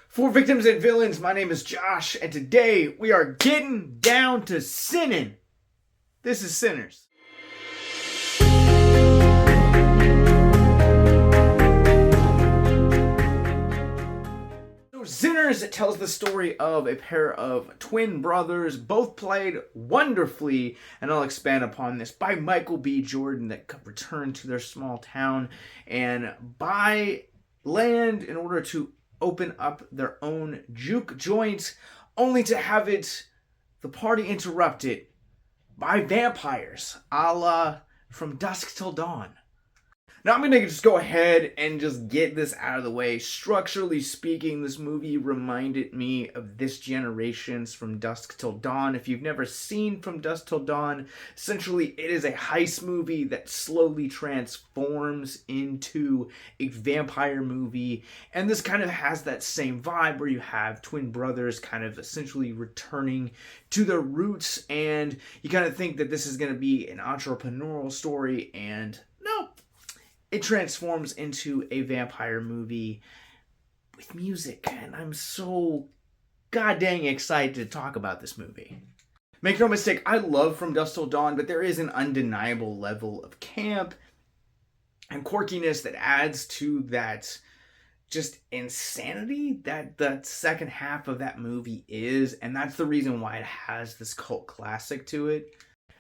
For Victims and Villains, my name is Josh, and today we are getting down to sinning. This is Sinners. So Sinners tells the story of a pair of twin brothers, both played wonderfully, and I'll expand upon this, by Michael B. Jordan, that return to their small town and buy land in order to open up their own juke joint, only to have the party interrupted by vampires, a la From Dusk Till Dawn. Now I'm going to just go ahead and just get this out of the way. Structurally speaking, this movie reminded me of this generation's From Dusk Till Dawn. If you've never seen From Dusk Till Dawn, essentially it is a heist movie that slowly transforms into a vampire movie. And this kind of has that same vibe where you have twin brothers kind of essentially returning to their roots. And you kind of think that this is going to be an entrepreneurial story, and no. It transforms into a vampire movie with music, and I'm so goddamn excited to talk about this movie. Make no mistake, I love From Dusk Till Dawn, but there is an undeniable level of camp and quirkiness that adds to that just insanity that the second half of that movie is, and that's the reason why it has this cult classic to it.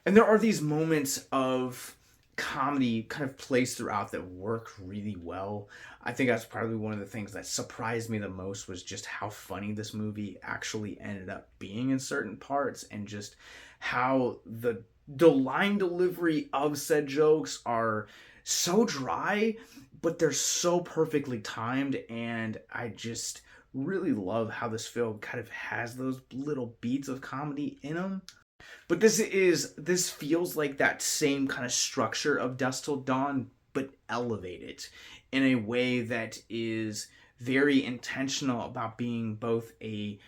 And there are these moments of comedy kind of placed throughout that work really well. I think that's probably one of the things that surprised me the most, was just how funny this movie actually ended up being in certain parts, and just how the line delivery of said jokes are so dry, but they're so perfectly timed. And I just really love how this film kind of has those little beats of comedy in them. But this feels like that same kind of structure of Dusk Till Dawn, but elevated in a way that is very intentional about being both a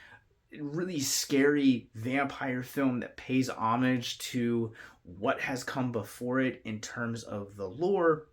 really scary vampire film that pays homage to what has come before it in terms of the lore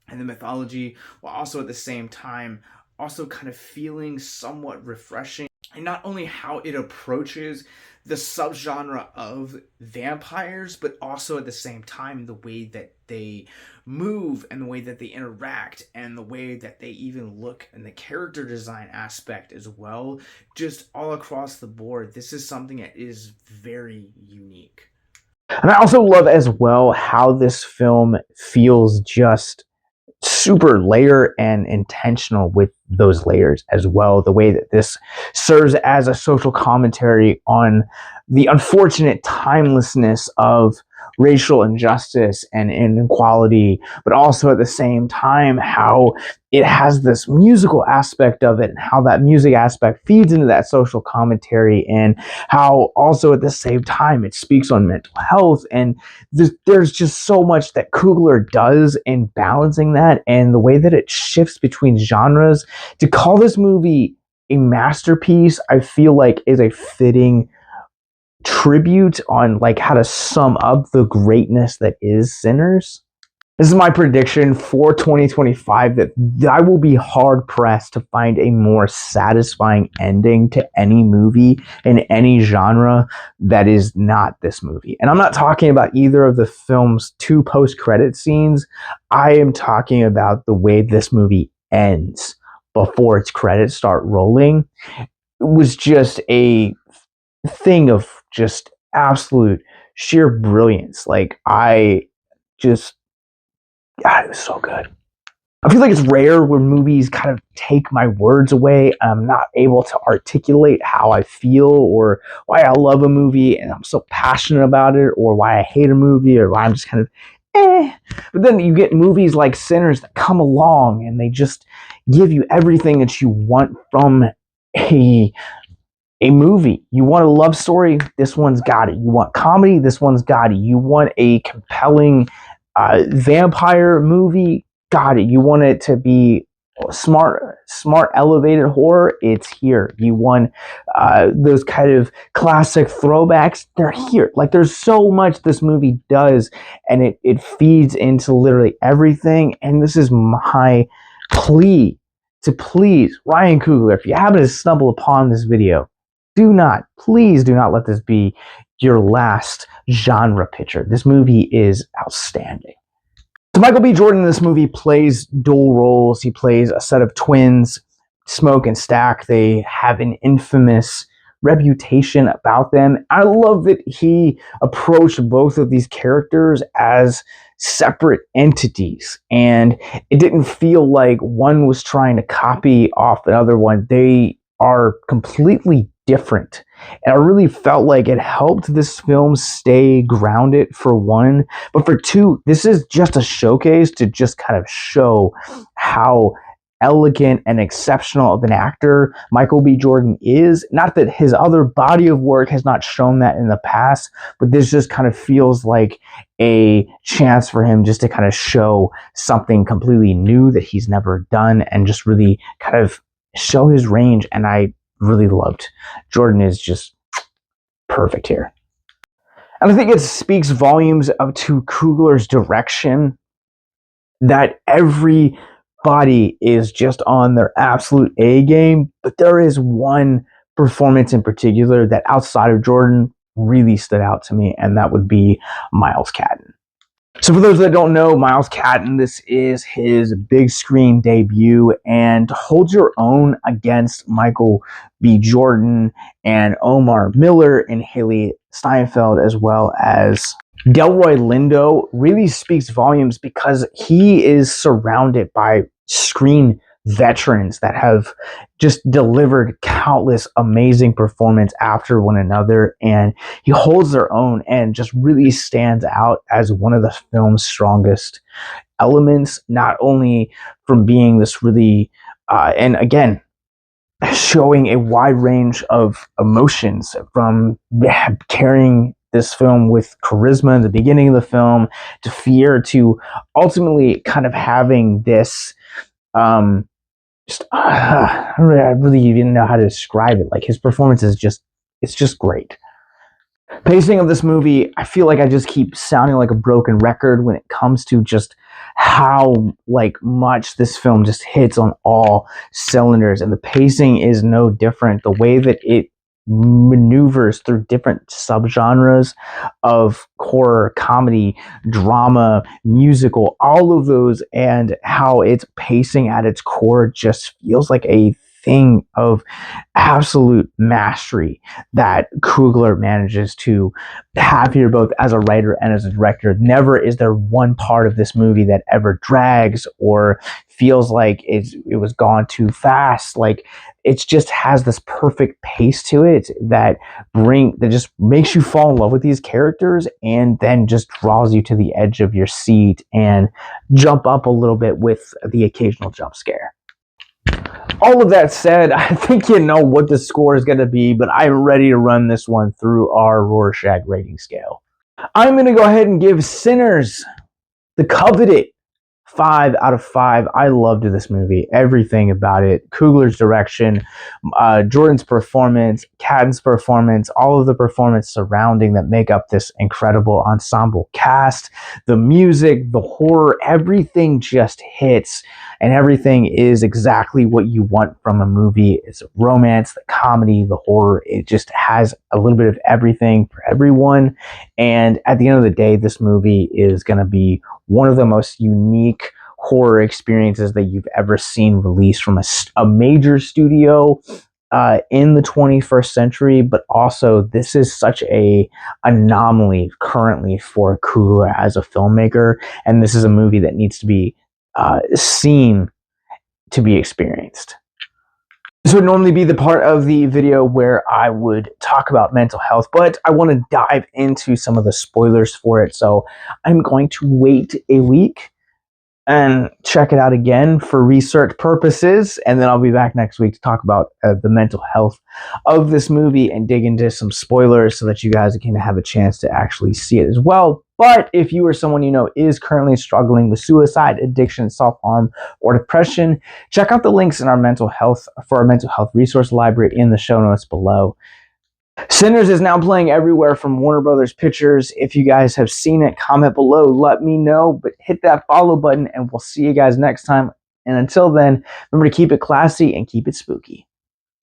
and the mythology, while also at the same time also kind of feeling somewhat refreshing. And not only how it approaches the subgenre of vampires, but also at the same time the way that they move and the way that they interact and the way that they even look, and the character design aspect as well. Just all across the board, this is something that is very unique. And I also love as well how this film feels just super layer and intentional with those layers as well. The way that this serves as a social commentary on the unfortunate timelessness of racial injustice and inequality, but also at the same time how it has this musical aspect of it, and how that music aspect feeds into that social commentary, and how also at the same time it speaks on mental health. And there's just so much that Coogler does in balancing that, and the way that it shifts between genres. To call this movie a masterpiece, I feel like, is a fitting tribute on like how to sum up the greatness that is Sinners. This is my prediction for 2025, that I will be hard pressed to find a more satisfying ending to any movie in any genre that is not this movie. And I'm not talking about either of the film's two post-credit scenes. I am talking about the way this movie ends before its credits start rolling. It was just a thing of just absolute sheer brilliance. Like, God, it was so good. I feel like it's rare when movies kind of take my words away. I'm not able to articulate how I feel, or why I love a movie and I'm so passionate about it, or why I hate a movie, or why I'm just kind of But then you get movies like Sinners that come along and they just give you everything that you want from a movie. You want a love story, this one's got it. You want comedy, this one's got it. You want a compelling vampire movie, got it. You want it to be smart elevated horror, it's here. You want those kind of classic throwbacks, they're here. Like, there's so much this movie does, and it feeds into literally everything. And this is my plea to please, Ryan Coogler, if you happen to stumble upon this video, please do not let this be your last genre picture. This movie is outstanding. So Michael B. Jordan in this movie plays dual roles. He plays a set of twins, Smoke and Stack. They have an infamous reputation about them. I love that he approached both of these characters as separate entities, and it didn't feel like one was trying to copy off the other one. They are completely different, and I really felt like it helped this film stay grounded, for one, but for two, this is just a showcase to just kind of show how elegant and exceptional of an actor Michael B. Jordan is. Not that his other body of work has not shown that in the past, but this just kind of feels like a chance for him just to kind of show something completely new that he's never done and just really kind of show his range. And I really loved Jordan is just perfect here. And I think it speaks volumes to Coogler's direction that everybody is just on their absolute A game, but there is one performance in particular that outside of Jordan really stood out to me, and that would be Miles Caton. So for those that don't know, Miles Caton, this is his big screen debut and holds your own against Michael B. Jordan and Omar Miller and Hailee Steinfeld, as well as Delroy Lindo. Really speaks volumes because he is surrounded by screen veterans that have just delivered countless amazing performances after one another, and he holds their own and just really stands out as one of the film's strongest elements, not only from being this really and again showing a wide range of emotions, from carrying this film with charisma in the beginning of the film to fear to ultimately kind of having this I really didn't know how to describe it. Like, his performance is it's just great. Pacing of this movie, I feel like I just keep sounding like a broken record when it comes to just how much this film just hits on all cylinders, and the pacing is no different. The way that it maneuvers through different subgenres of horror, comedy, drama, musical, all of those, and how it's pacing at its core just feels like a thing of absolute mastery that Coogler manages to have here, both as a writer and as a director. Never is there one part of this movie that ever drags or feels like it was gone too fast. Like, it just has this perfect pace to it that just makes you fall in love with these characters, and then just draws you to the edge of your seat and jump up a little bit with the occasional jump scare. All of that said, I think you know what the score is going to be, but I'm ready to run this one through our Rorschach rating scale. I'm going to go ahead and give Sinners, the coveted, 5 out of 5. I loved this movie. Everything about it. Coogler's direction, Jordan's performance, Caton's performance, all of the performance surrounding that make up this incredible ensemble cast, the music, the horror, everything just hits, and everything is exactly what you want from a movie. It's a romance, the comedy, the horror. It just has a little bit of everything for everyone. And at the end of the day, this movie is going to be one of the most unique horror experiences that you've ever seen released from a major studio in the 21st century. But also, this is such a anomaly currently for Coogler as a filmmaker, and this is a movie that needs to be seen to be experienced. This would normally be the part of the video where I would talk about mental health, but I want to dive into some of the spoilers for it. So I'm going to wait a week and check it out again for research purposes, and then I'll be back next week to talk about the mental health of this movie and dig into some spoilers so that you guys can have a chance to actually see it as well. But if you or someone you know is currently struggling with suicide, addiction, self-harm, or depression, check out the links in our mental health resource library in the show notes below. Sinners is now playing everywhere from Warner Brothers Pictures. If you guys have seen it, comment below, let me know, but hit that follow button, and we'll see you guys next time And until then, remember to keep it classy and keep it spooky.